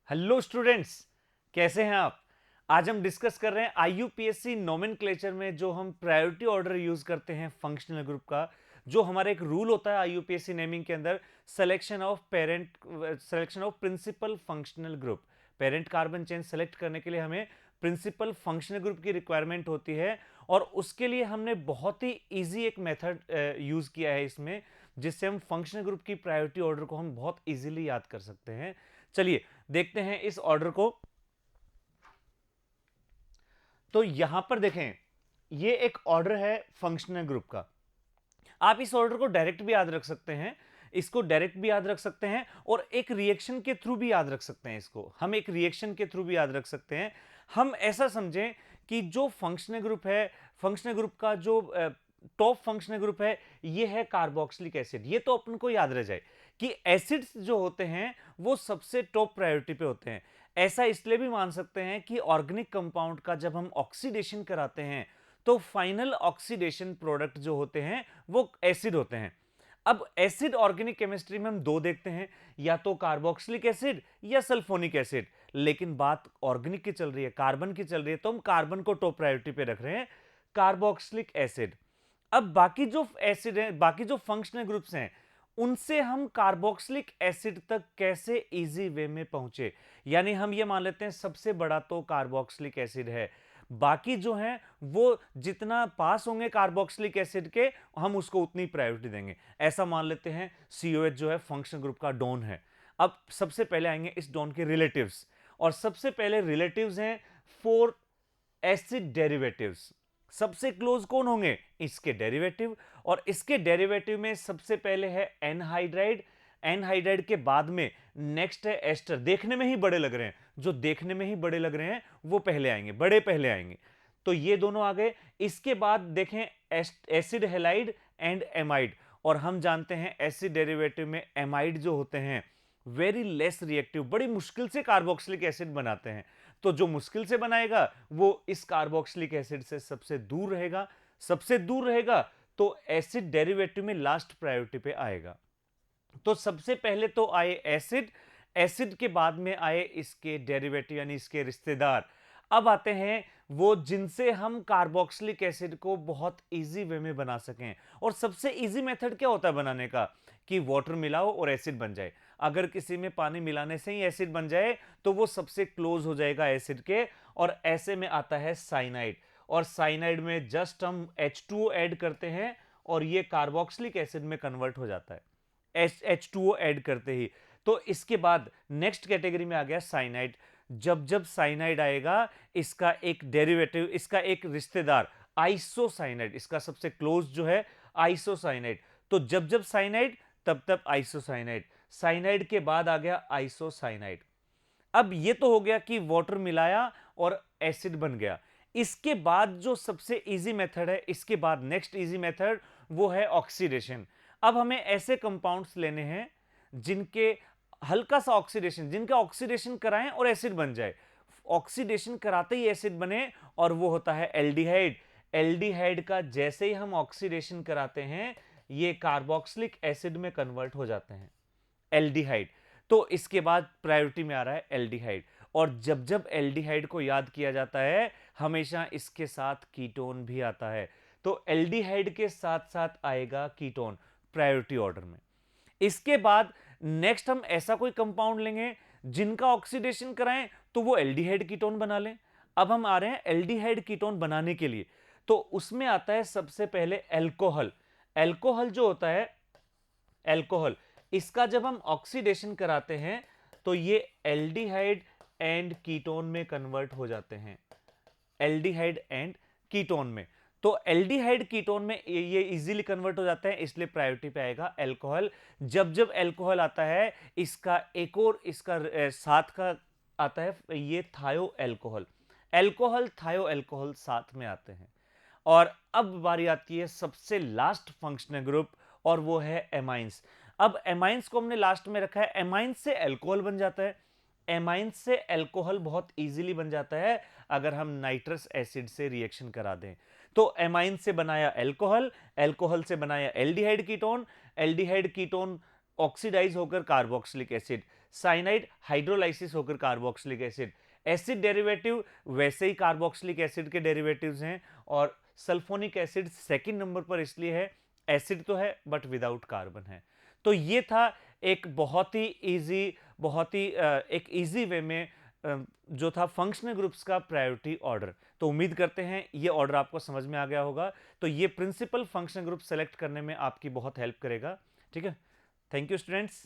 Hello students, कैसे हैं आप। आज हम डिस्कस कर रहे हैं आईयूपीएससी नोमेनक्लेचर में जो हम प्रायोरिटी ऑर्डर यूज करते हैं फंक्शनल ग्रुप का। जो हमारा एक रूल होता है आईयूपीएससी नेमिंग के अंदर, selection of principal functional group. Parent carbon chain select करने के लिए हमें प्रिंसिपल फंक्शनल ग्रुप की रिक्वायरमेंट होती है और उसके लिए हमने बहुत ही इजी एक मेथड यूज किया है इसमें, जिससे हम फंक्शनल ग्रुप की प्रायोरिटी ऑर्डर को हम बहुत इजीली याद कर सकते हैं। चलिए देखते हैं इस ऑर्डर को। तो यहां पर देखें, ये एक ऑर्डर है फंक्शनल ग्रुप का। आप इस ऑर्डर को डायरेक्ट भी याद रख सकते हैं, इसको डायरेक्ट भी याद रख सकते हैं और एक रिएक्शन के थ्रू भी याद रख सकते हैं। इसको हम एक रिएक्शन के थ्रू भी याद रख सकते हैं। हम ऐसा समझें कि जो फंक्शनल ग्रुप है, फंक्शनल ग्रुप का जो टॉप फंक्शनल ग्रुप है, ये है कार्बोक्सिलिक एसिड। ये तो अपन को याद रह जाए कि एसिड्स जो होते हैं वो सबसे टॉप प्रायोरिटी पे होते हैं। ऐसा इसलिए भी मान सकते हैं कि ऑर्गेनिक कंपाउंड का जब हम ऑक्सीडेशन कराते हैं तो फाइनल ऑक्सीडेशन प्रोडक्ट जो होते हैं वो एसिड होते हैं। अब एसिड ऑर्गेनिक केमिस्ट्री में हम दो देखते हैं, या तो कार्बोक्सिलिक एसिड या सल्फोनिक एसिड। लेकिन बात ऑर्गेनिक की चल रही है, कार्बन की चल रही है, तो हम कार्बन को टॉप प्रायोरिटी पे रख रहे हैं, कार्बोक्सिलिक एसिड। अब बाकी जो एसिड है, बाकी जो फंक्शनल ग्रुप्स हैं, उनसे हम कार्बोक्सिलिक एसिड तक कैसे इजी वे में पहुंचे। यानी हम ये मान लेते हैं सबसे बड़ा तो कार्बोक्सिलिक एसिड है, बाकी जो हैं वो जितना पास होंगे कार्बोक्सिलिक एसिड के, हम उसको उतनी प्रायोरिटी देंगे। ऐसा मान लेते हैं COH जो है फंक्शनल ग्रुप का डोन है। अब सबसे पहले आएंगे इस डोन के रिलेटिव्स, और सबसे पहले रिलेटिव्स हैं 4 एसिड डेरिवेटिव्स। सबसे क्लोज कौन होंगे? इसके डेरिवेटिव। और इसके डेरिवेटिव में सबसे पहले है एनहाइड्राइड। एनहाइड्राइड के बाद में नेक्स्ट है एस्टर। देखने में ही बड़े लग रहे हैं, जो देखने में ही बड़े लग रहे हैं वो पहले आएंगे, बड़े पहले आएंगे। तो ये दोनों आ गए। इसके बाद देखें एसिड हेलाइड एंड एमाइड। और हम जानते हैं एसिड डेरिवेटिव में एमाइड जो होते हैं वेरी लेस रिएक्टिव, बड़ी मुश्किल से कार्बोक्सिलिक एसिड बनाते हैं। तो जो मुश्किल से बनाएगा वो इस कार्बोक्सिलिक एसिड से सबसे दूर रहेगा। सबसे दूर रहेगा तो एसिड डेरिवेटिव में लास्ट प्रायोरिटी पे आएगा। तो सबसे पहले तो आए एसिड, एसिड के बाद में आए इसके डेरिवेटिव यानी इसके रिश्तेदार। अब आते हैं वो जिनसे हम कार्बोक्सिलिक एसिड को बहुत इजी वे में बना सकें। और सबसे इजी मेथड क्या होता है बनाने का? कि वाटर मिलाओ और एसिड बन जाए। अगर किसी में पानी मिलाने से ही एसिड बन जाए तो वो सबसे क्लोज हो जाएगा एसिड के। और ऐसे में आता है साइनाइड, और साइनाइड में जस्ट हम H2O ऐड करते हैं और ये कार्बोक्सिलिक एसिड में कन्वर्ट हो जाता है H2O ऐड करते ही। तो इसके बाद नेक्स्ट कैटेगरी में आ गया साइनाइड। जब जब साइनाइड आएगा, इसका एक डेरिवेटिव, इसका एक रिश्तेदार आइसोसाइनाइड, इसका सबसे क्लोज जो है आइसोसाइनाइड। तो जब जब साइनाइड तब तब आइसोसाइनाइड। साइनाइड के बाद आ गया आइसोसाइनाइड। अब ये तो हो गया कि वाटर मिलाया और एसिड बन गया। इसके बाद जो सबसे इजी मेथड है, इसके बाद नेक्स्ट इजी मेथड वो है ऑक्सीडेशन। अब हमें ऐसे कंपाउंड्स लेने हैं जिनके हल्का सा ऑक्सीडेशन, जिनका ऑक्सीडेशन कराएं और एसिड बन जाए। ऑक्सीडेशन कराते ही एसिड बने, और वो होता है एल्डिहाइड। एल्डिहाइड का जैसे ही हम ऑक्सीडेशन कराते हैं ये कार्बोक्सिलिक एसिड में कन्वर्ट हो जाते हैं, एल्डिहाइड। तो इसके बाद प्रायोरिटी में आ रहा है एल्डिहाइड। और जब जब एल्डिहाइड को याद किया जाता है हमेशा इसके साथ कीटोन भी आता है। तो एल्डिहाइड के साथ साथ आएगा कीटोन प्रायोरिटी ऑर्डर में। इसके बाद नेक्स्ट हम ऐसा कोई कंपाउंड लेंगे जिनका ऑक्सीडेशन कराएं तो वो एल्डिहाइड कीटोन बना लें। अब हम आ रहे हैं एल्डिहाइड कीटोन बनाने के लिए। तो उसमें आता है सबसे पहले एल्कोहल। एल्कोहल जो होता है, एल्कोहल, इसका जब हम ऑक्सीडेशन कराते हैं तो ये एल्डिहाइड एंड कीटोन में कन्वर्ट हो जाते हैं, एल्डिहाइड एंड कीटोन में। तो एल्डिहाइड कीटोन में ये इजीली कन्वर्ट हो जाता है, इसलिए प्रायोरिटी पे आएगा एल्कोहल। जब जब एल्कोहल आता है, इसका एक और इसका साथ का आता है ये थायो एल्कोहल। एल्कोहल थायो एल्कोहल साथ में आते हैं। और अब बारी आती है सबसे लास्ट फंक्शनल ग्रुप, और वो है एमाइंस। अब एमाइंस को हमने लास्ट में रखा है। एमाइंस से एल्कोहल बन जाता है। एमाइंस से एल्कोहल बहुत इजीली बन जाता है अगर हम नाइट्रस एसिड से रिएक्शन करा दें। तो एमाइन से बनाया एल्कोहल, एल्कोहल से बनाया aldehyde ketone, aldehyde ketone oxidize होकर कार्बोक्सिलिक एसिड। साइनाइड हाइड्रोलाइसिस होकर कार्बोक्सिलिक एसिड। एसिड डेरिवेटिव वैसे ही कार्बोक्सिलिक एसिड के डेरिवेटिव्स हैं, और सल्फोनिक एसिड सेकंड नंबर पर इसलिए है, एसिड तो है बट विदाउट कार्बन है। तो ये था एक बहुत ही इजी, बहुत ही एक इजी वे में जो था फंक्शनल ग्रुप्स का प्रायोरिटी ऑर्डर। तो उम्मीद करते हैं ये ऑर्डर आपको समझ में आ गया होगा। तो ये प्रिंसिपल फंक्शनल ग्रुप सेलेक्ट करने में आपकी बहुत हेल्प करेगा। ठीक है, थैंक यू स्टूडेंट्स।